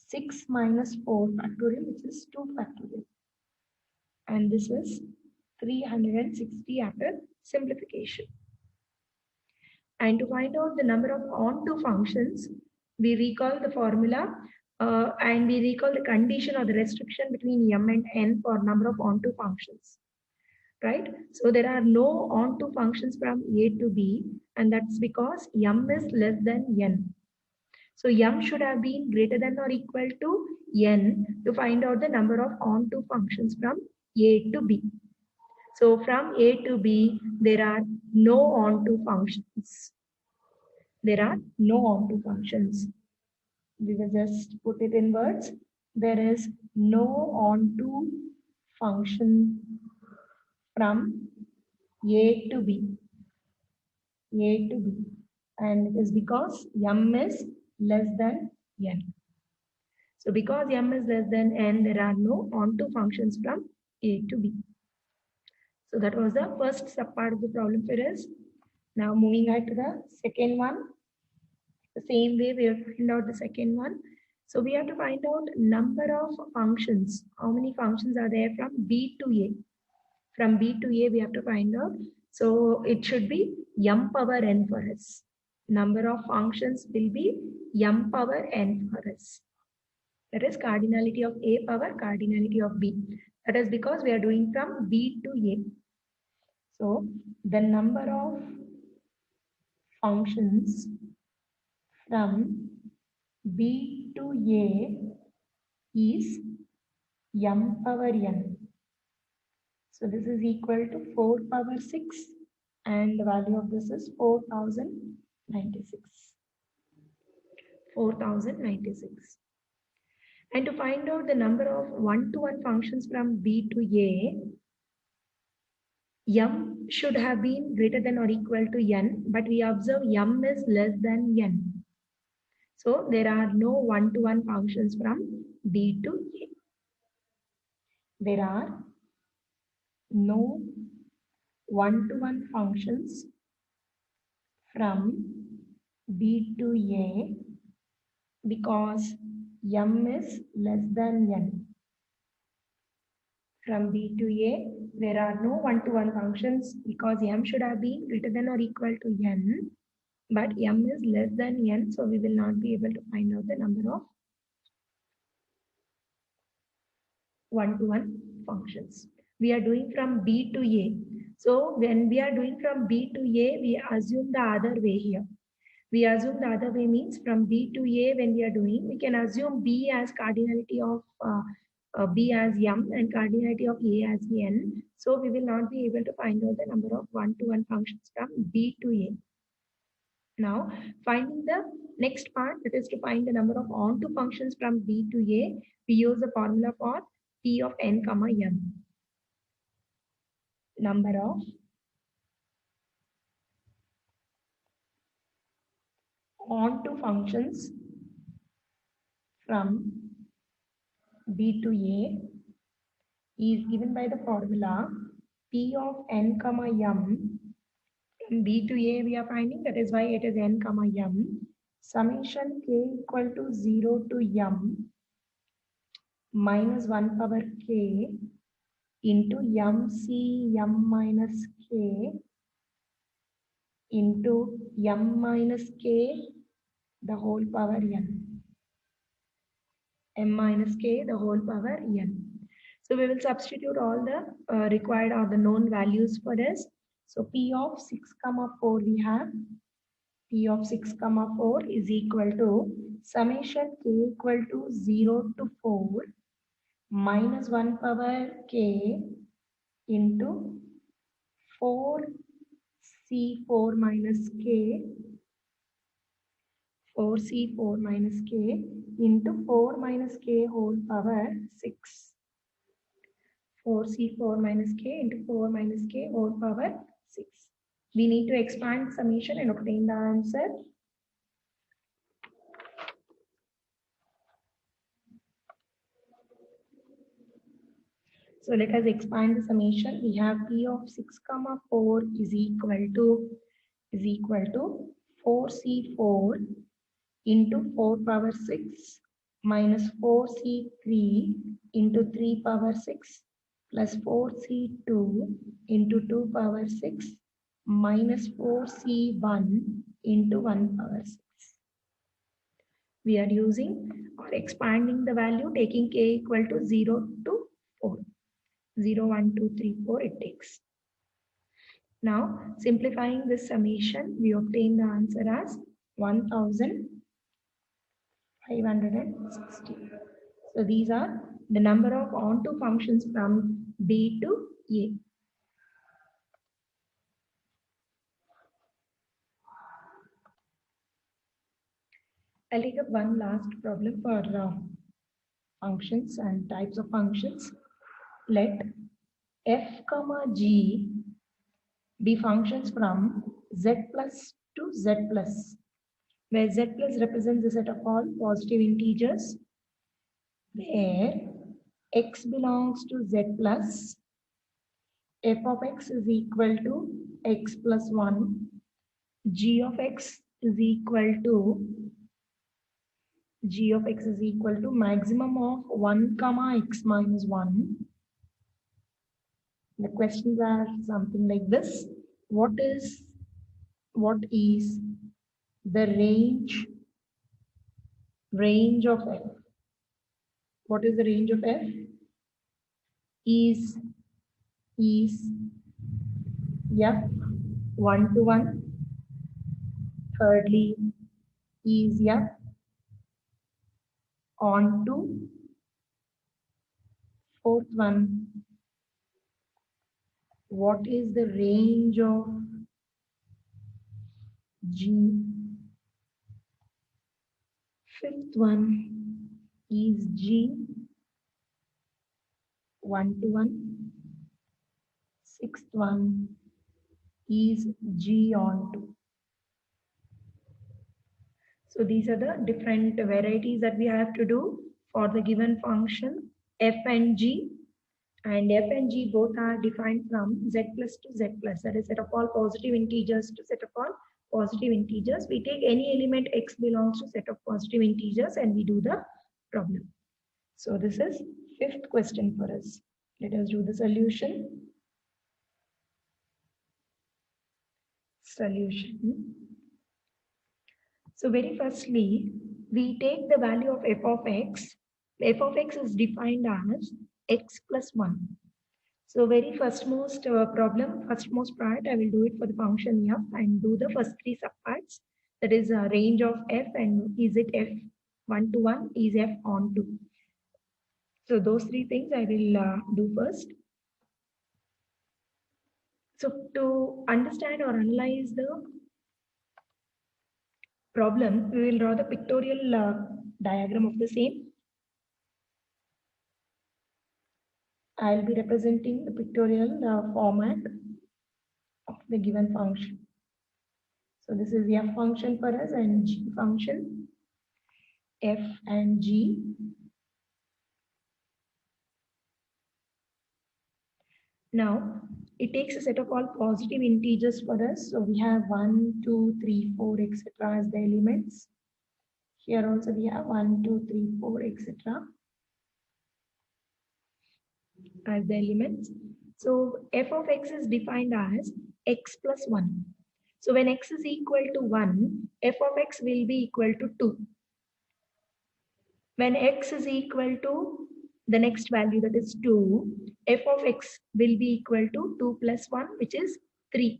6 minus 4 factorial, which is 2 factorial. And this is 360 after simplification. And to find out the number of onto functions, we recall the formula and we recall the condition or the restriction between m and n for number of onto functions. Right? So there are no onto functions from A to B, and that's because m is less than n. So m should have been greater than or equal to n to find out the number of onto functions from A to B. So from A to B, there are no onto functions. There are no onto functions. We will just put it in words. There is no onto function from A to B. And it is because m is less than n. So because m is less than n, there are no onto functions from A to B. So that was the first subpart of the problem for us. Now moving on to the second one. The same way we have to find out the second one. So we have to find out number of functions. How many functions are there from B to A? From B to A we have to find out. So it should be m power n for us. Number of functions will be m power n for us. That is cardinality of A power cardinality of B. That is because we are doing from B to A. So the number of functions from B to A is m power n. So this is equal to 4 power 6 and the value of this is 4096. 4096. And to find out the number of one-to-one functions from B to A, m should have been greater than or equal to n, but we observe m is less than n. So there are no one-to-one functions from B to A. There are no one-to-one functions from B to A because m is less than n. From B to A, there are no one-to-one functions because m should have been greater than or equal to n, but m is less than n, so we will not be able to find out the number of one-to-one functions. We are doing from B to A. So when we are doing from B to A, we assume the other way here. We assume the other way means from B to A when we are doing, we can assume B as cardinality of B as m and cardinality of A as n. So we will not be able to find out the number of one-to-one functions from B to A. Now finding the next part, that is to find the number of onto functions from B to A, we use the formula for P of n comma m. Number of onto functions from B to A is given by the formula P of n comma m. From B to A we are finding, that is why it is n comma m. Summation k equal to 0 to m minus 1 power k into mc m minus k into m minus k the whole power n. M minus k the whole power n. So we will substitute all the required or the known values for this. So P of 6 comma 4 we have. P of 6 comma 4 is equal to summation k equal to 0 to 4 minus 1 power k into 4c4 minus k 4c4 minus k into 4 minus k whole power 6. 4c4 minus k into 4 minus k whole power 6. We need to expand summation and obtain the answer. So let us expand the summation. We have P of 6 comma 4 is equal to 4c4 into 4 power 6 minus 4c3 into 3 power 6 plus 4c2 into 2 power 6 minus 4c1 into 1 power 6. We are using or expanding the value, taking k equal to 0 to 4. 0, 1, 2, 3, 4 it takes. Now simplifying this summation, we obtain the answer as 1560. So these are the number of onto functions from B to A. I'll take up one last problem for functions and types of functions. Let f comma g be functions from z plus to z plus, where z plus represents the set of all positive integers, where x belongs to z plus, f of x is equal to x plus 1, g of x is equal to G of x is equal to maximum of 1 comma x minus 1. The questions are something like this. What is the range of f? What is the range of f? Is f 1 to 1? Thirdly, is f on to? Fourth one, what is the range of G? Fifth one, is G 1 to 1? Sixth one, is G on to? So these are the different varieties that we have to do for the given function f and g. And f and g both are defined from z plus to z plus, that is set of all positive integers to set of all positive integers. We take any element x belongs to set of positive integers and we do the problem. So this is fifth question for us. Let us do the solution. So very firstly, we take the value of f of x. F of x is defined as x plus 1. So very firstmost part, I will do it for the function f and do the first three subparts. That is a range of f and is it f 1 to 1, is f on to. So those three things I will do first. So to understand or analyze the problem, we will draw the pictorial diagram of the same. I'll be representing the pictorial format of the given function. So this is f function for us and g function, f and g. Now it takes a set of all positive integers for us. So we have 1, 2, 3, 4, etc. as the elements. Here also we have 1, 2, 3, 4, etc. as the elements. So f of x is defined as x plus 1. So when x is equal to 1, f of x will be equal to 2. When x is equal to the next value, that is 2, f of x will be equal to 2 plus 1, which is 3.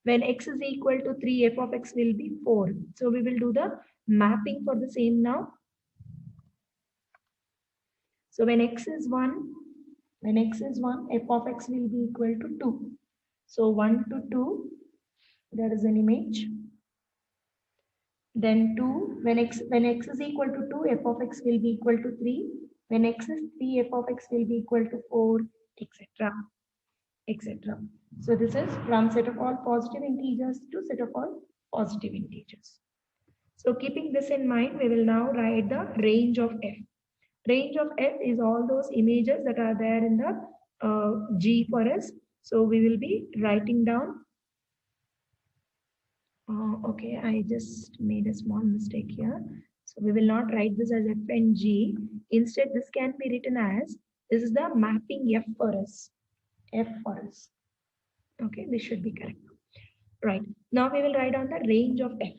When x is equal to 3, f of x will be 4. So we will do the mapping for the same now. So when x is 1, f of x will be equal to 2. So 1 to 2, there is an image. Then 2, when x is equal to 2, f of x will be equal to 3. When x is 3, f of x will be equal to 4, etc. etc. So this is from set of all positive integers to set of all positive integers. So keeping this in mind, we will now write the range of f. Range of f is all those images that are there in the G for us. So we will be writing down. Okay, I just made a small mistake here. So we will not write this as f and g. Instead, this can be written as, this is the mapping f for us. F for us. Okay, this should be correct. Right. Now we will write down the range of f.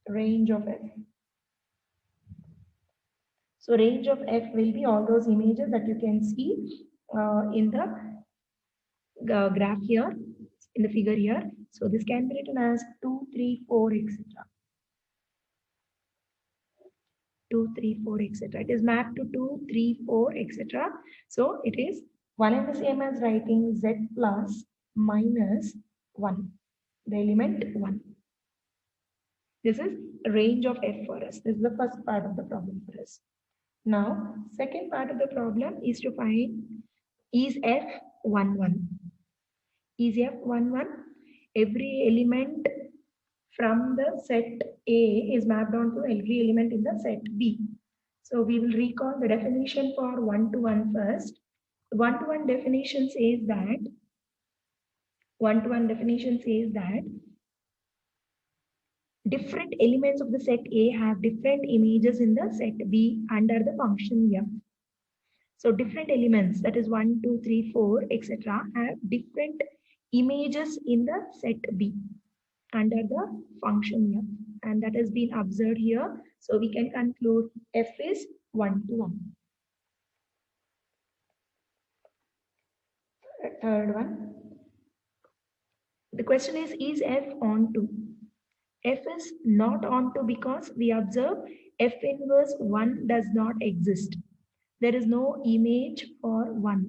Range of f. So range of f will be all those images that you can see in the graph here, in the figure here. So this can be written as 2, 3, 4, etc. 2, 3, 4, etc. It is mapped to 2, 3, 4, etc. So it is one and the same as writing z plus minus 1, the element 1. This is range of f for us. This is the first part of the problem for us. Now, second part of the problem is to find, is f 1, 1? Is f 1, 1? Every element from the set A is mapped onto every element in the set B. So we will recall the definition for 1 to 1 first. 1 to 1 definition says that different elements of the set A have different images in the set B under the function F. So different elements, that is 1, 2, 3, 4, etc., have different images in the set B under the function F. And that has been observed here. So we can conclude F is 1 to 1. Third one. The question is F onto? F is not onto because we observe F inverse 1 does not exist. There is no image for 1.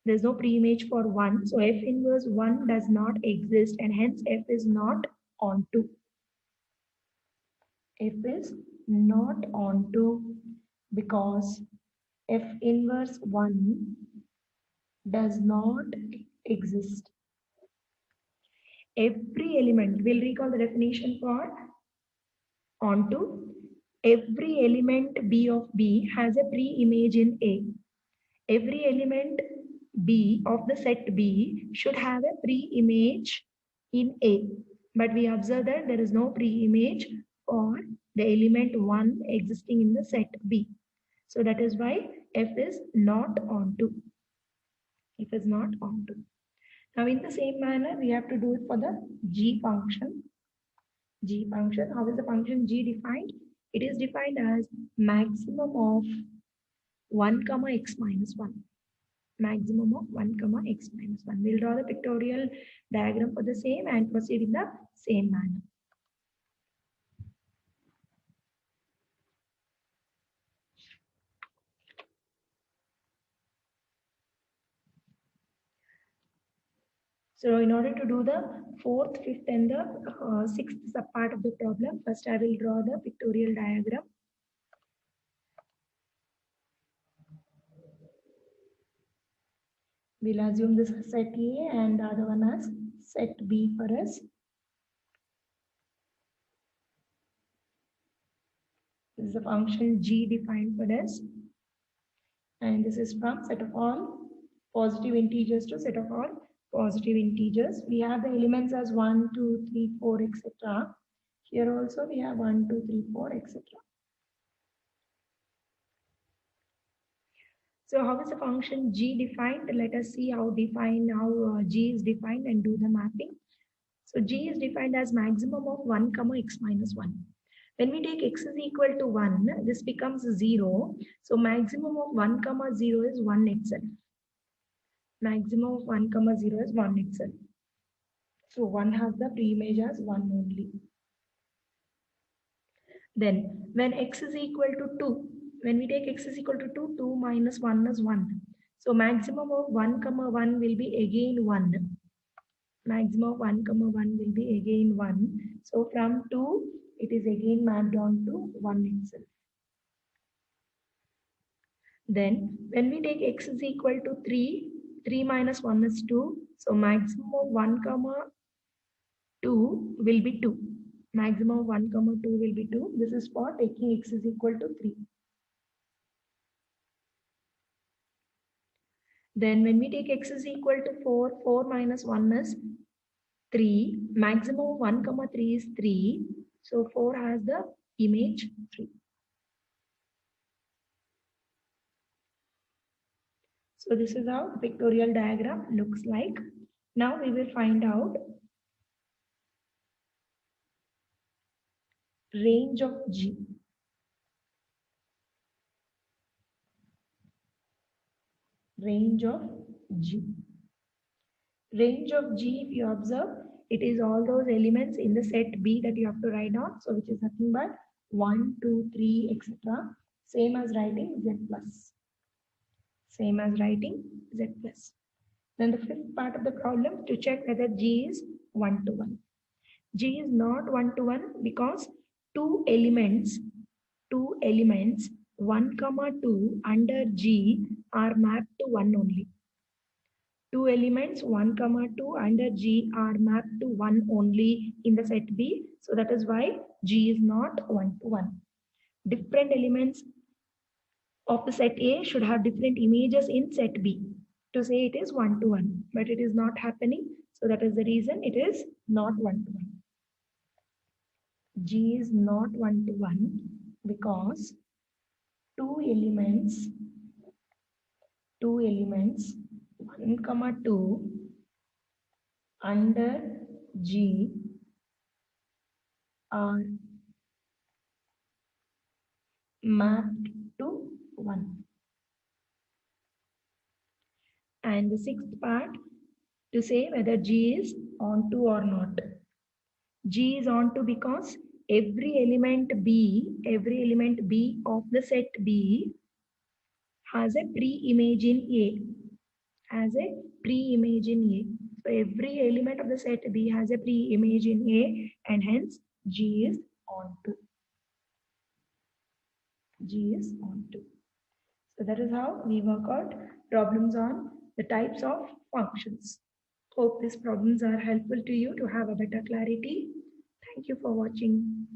There is no pre-image for 1. So F inverse 1 does not exist and hence F is not onto. F is not onto because F inverse 1 does not exist. Every element, we'll recall the definition for onto. Every element B of B has a pre-image in A. Every element B of the set B should have a pre-image in A. But we observe that there is no pre-image for the element 1 existing in the set B. So that is why F is not onto. F is not onto. Now in the same manner, we have to do it for the G function. G function, how is the function G defined? It is defined as maximum of 1 comma x minus 1. Maximum of 1 comma x minus 1. We'll draw the pictorial diagram for the same and proceed in the same manner. So in order to do the fourth, fifth and the sixth subpart of the problem, first I will draw the pictorial diagram. We'll assume this is set A and the other one as set B for us. This is the function G defined for us. And this is from set of all positive integers to set of all positive integers. We have the elements as 1, 2, 3, 4, etc. Here also we have 1, 2, 3, 4, etc. So how is the function G defined? Let us see how G is defined and do the mapping. So G is defined as maximum of 1 comma x minus 1. When we take x is equal to 1, this becomes 0. So maximum of 1 comma 0 is 1 itself. Maximum of 1 comma 0 is 1 itself. So 1 has the pre-image as 1 only. Then when x is equal to 2, when we take x is equal to 2, 2 minus 1 is 1. So maximum of 1 comma 1 will be again 1. Maximum of 1 comma 1 will be again 1. So from 2, it is again mapped on to 1 itself. Then when we take x is equal to 3, 3 minus 1 is 2. So maximum of 1 comma 2 will be 2. Maximum of 1 comma 2 will be 2. This is for taking x is equal to 3. Then when we take x is equal to 4, 4 minus 1 is 3. Maximum of 1 comma 3 is 3. So 4 has the image 3. So this is how the pictorial diagram looks like. Now we will find out range of G. Range of G. Range of G, if you observe, it is all those elements in the set B that you have to write down. So which is nothing but 1, 2, 3, etc. Same as writing Z plus. Same as writing Z plus. Then the fifth part of the problem to check whether G is 1 to 1. G is not 1 to 1 because two elements 1 comma 2 under G are mapped to 1 only. Two elements 1 comma 2 under G are mapped to 1 only in the set B. So that is why G is not 1 to 1. Different elements of the set A should have different images in set B to say it is 1 to 1. But it is not happening. So that is the reason it is not 1 to 1. G is not 1 to 1 because two elements 1 comma 2 under G are mapped to 1. And the sixth part, to say whether G is onto or not. G is onto because every element B of the set B has a pre-image in A. Has a pre-image in A. So every element of the set B has a pre-image in A, and hence G is onto. G is onto. So that is how we work out problems on the types of functions. Hope these problems are helpful to you to have a better clarity. Thank you for watching.